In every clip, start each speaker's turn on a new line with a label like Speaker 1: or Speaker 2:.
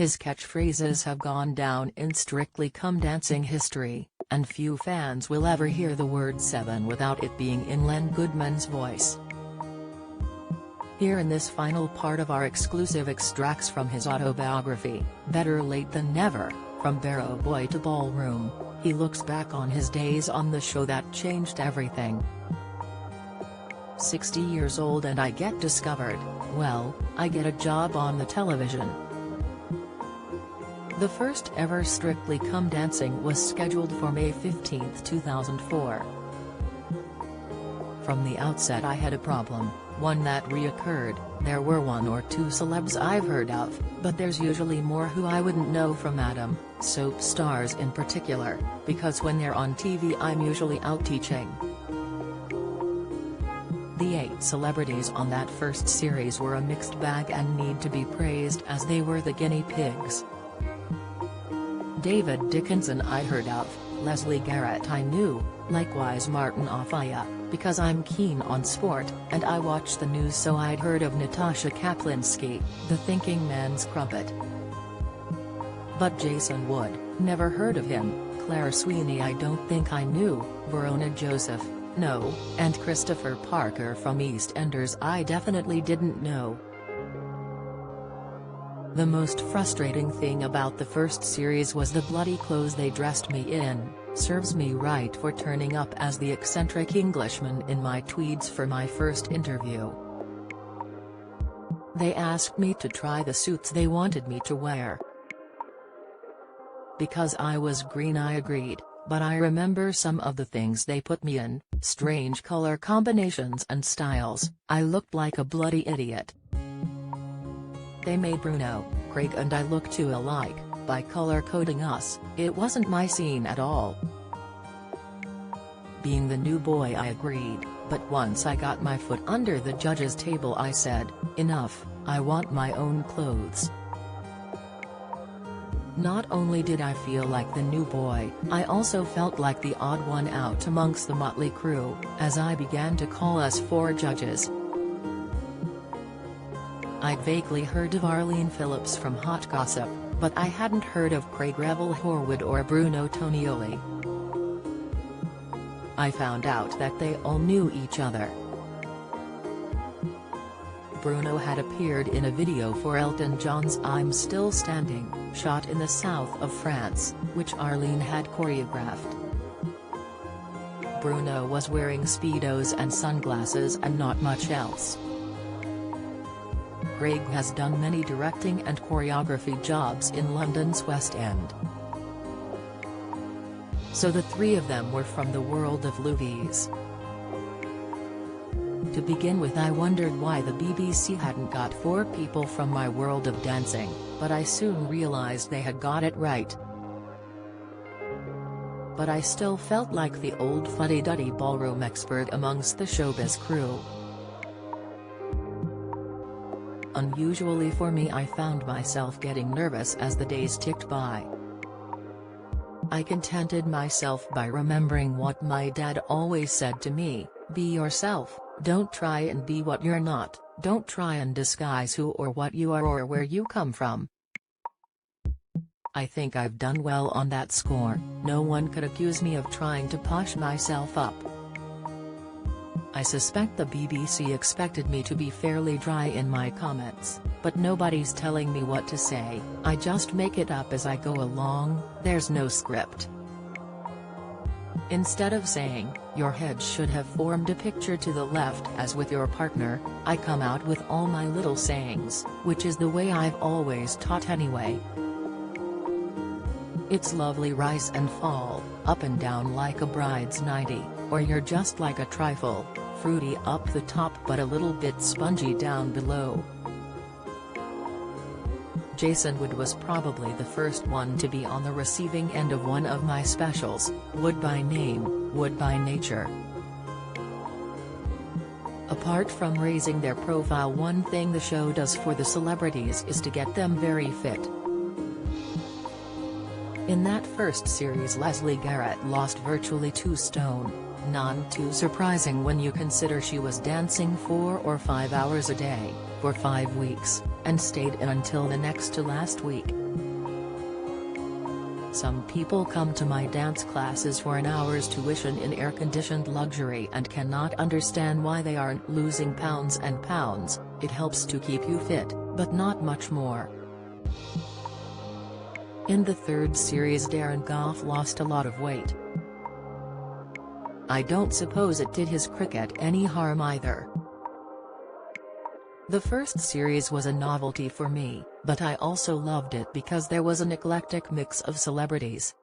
Speaker 1: His catchphrases have gone down in Strictly Come Dancing history, and few fans will ever hear the word 7 without it being in Len Goodman's voice. Here in this final part of our exclusive extracts from his autobiography, Better Late Than Never, From Barrow Boy to Ballroom, he looks back on his days on the show that changed everything. 60 years old and I get discovered, well, I get a job on the television. The first ever Strictly Come Dancing was scheduled for May 15, 2004. From the outset I had a problem, one that reoccurred. There were one or two celebs I've heard of, but there's usually more who I wouldn't know from Adam, soap stars in particular, because when they're on TV I'm usually out teaching. The 8 celebrities on that first series were a mixed bag and need to be praised as they were the guinea pigs. David Dickinson I heard of, Leslie Garrett I knew, likewise Martin Offiah, because I'm keen on sport, and I watch the news so I'd heard of Natasha Kaplinsky, the thinking man's crumpet. But Jason Wood, never heard of him, Claire Sweeney I don't think I knew, Verona Joseph, no, and Christopher Parker from EastEnders I definitely didn't know. The most frustrating thing about the first series was the bloody clothes they dressed me in. Serves me right for turning up as the eccentric Englishman in my tweeds for my first interview. They asked me to try the suits they wanted me to wear. Because I was green I agreed, but I remember some of the things they put me in, strange color combinations and styles. I looked like a bloody idiot. They made Bruno, Craig and I look too alike, by color-coding us. It wasn't my scene at all. Being the new boy I agreed, but once I got my foot under the judges' table I said, enough, I want my own clothes. Not only did I feel like the new boy, I also felt like the odd one out amongst the motley crew, as I began to call us 4 judges. I'd vaguely heard of Arlene Phillips from Hot Gossip, but I hadn't heard of Craig Revel Horwood or Bruno Tonioli. I found out that they all knew each other. Bruno had appeared in a video for Elton John's I'm Still Standing, shot in the south of France, which Arlene had choreographed. Bruno was wearing Speedos and sunglasses and not much else. Craig has done many directing and choreography jobs in London's West End. So the 3 of them were from the world of movies. To begin with I wondered why the BBC hadn't got 4 people from my world of dancing, but I soon realized they had got it right. But I still felt like the old fuddy-duddy ballroom expert amongst the showbiz crew. Unusually for me I found myself getting nervous as the days ticked by. I contented myself by remembering what my dad always said to me, be yourself, don't try and be what you're not, don't try and disguise who or what you are or where you come from. I think I've done well on that score. No one could accuse me of trying to push myself up. I suspect the BBC expected me to be fairly dry in my comments, but nobody's telling me what to say, I just make it up as I go along, there's no script. Instead of saying, your head should have formed a picture to the left as with your partner, I come out with all my little sayings, which is the way I've always taught anyway. It's lovely rise and fall, up and down like a bride's nightie, or you're just like a trifle, fruity up the top but a little bit spongy down below. Jason Wood was probably the first one to be on the receiving end of one of my specials, Wood by Name, Wood by Nature. Apart from raising their profile, one thing the show does for the celebrities is to get them very fit. In that first series Leslie Garrett lost virtually 2 stone, none too surprising when you consider she was dancing 4 or 5 hours a day, for 5 weeks, and stayed in until the next to last week. Some people come to my dance classes for an hour's tuition in air-conditioned luxury and cannot understand why they aren't losing pounds and pounds. It helps to keep you fit, but not much more. In the third series, Darren Goff lost a lot of weight. I don't suppose it did his cricket any harm either. The first series was a novelty for me, but I also loved it because there was an eclectic mix of celebrities.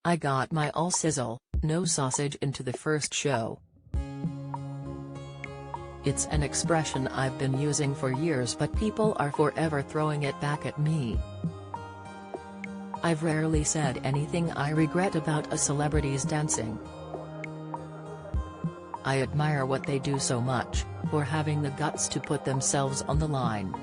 Speaker 1: I got my all sizzle, no sausage into the first show. It's an expression I've been using for years, but people are forever throwing it back at me. I've rarely said anything I regret about a celebrity's dancing. I admire what they do so much, for having the guts to put themselves on the line.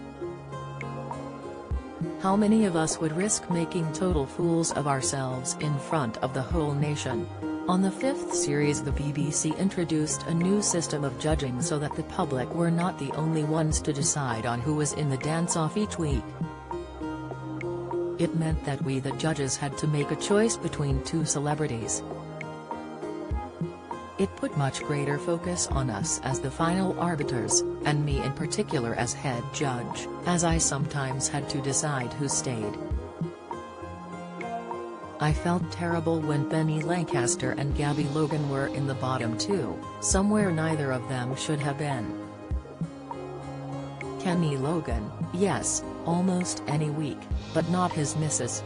Speaker 1: How many of us would risk making total fools of ourselves in front of the whole nation? On the fifth series, the BBC introduced a new system of judging so that the public were not the only ones to decide on who was in the dance-off each week. It meant that we, the judges, had to make a choice between two celebrities. It put much greater focus on us as the final arbiters, and me in particular as head judge, as I sometimes had to decide who stayed. I felt terrible when Benny Lancaster and Gabby Logan were in the bottom two, somewhere neither of them should have been. Kenny Logan, yes, almost any week, but not his missus.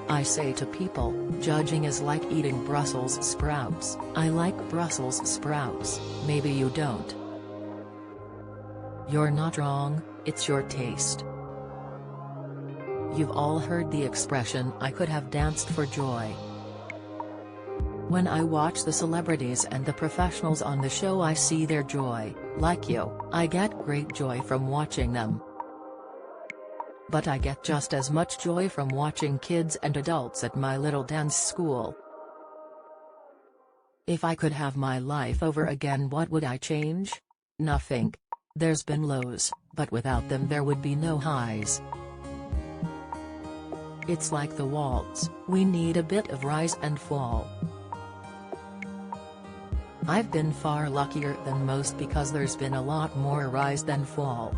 Speaker 1: I say to people, judging is like eating Brussels sprouts. I like Brussels sprouts, maybe you don't. You're not wrong, it's your taste. You've all heard the expression, I could have danced for joy. When I watch the celebrities and the professionals on the show, I see their joy. Like you, I get great joy from watching them. But I get just as much joy from watching kids and adults at my little dance school. If I could have my life over again, what would I change? Nothing. There's been lows, but without them there would be no highs. It's like the waltz, we need a bit of rise and fall. I've been far luckier than most because there's been a lot more rise than fall.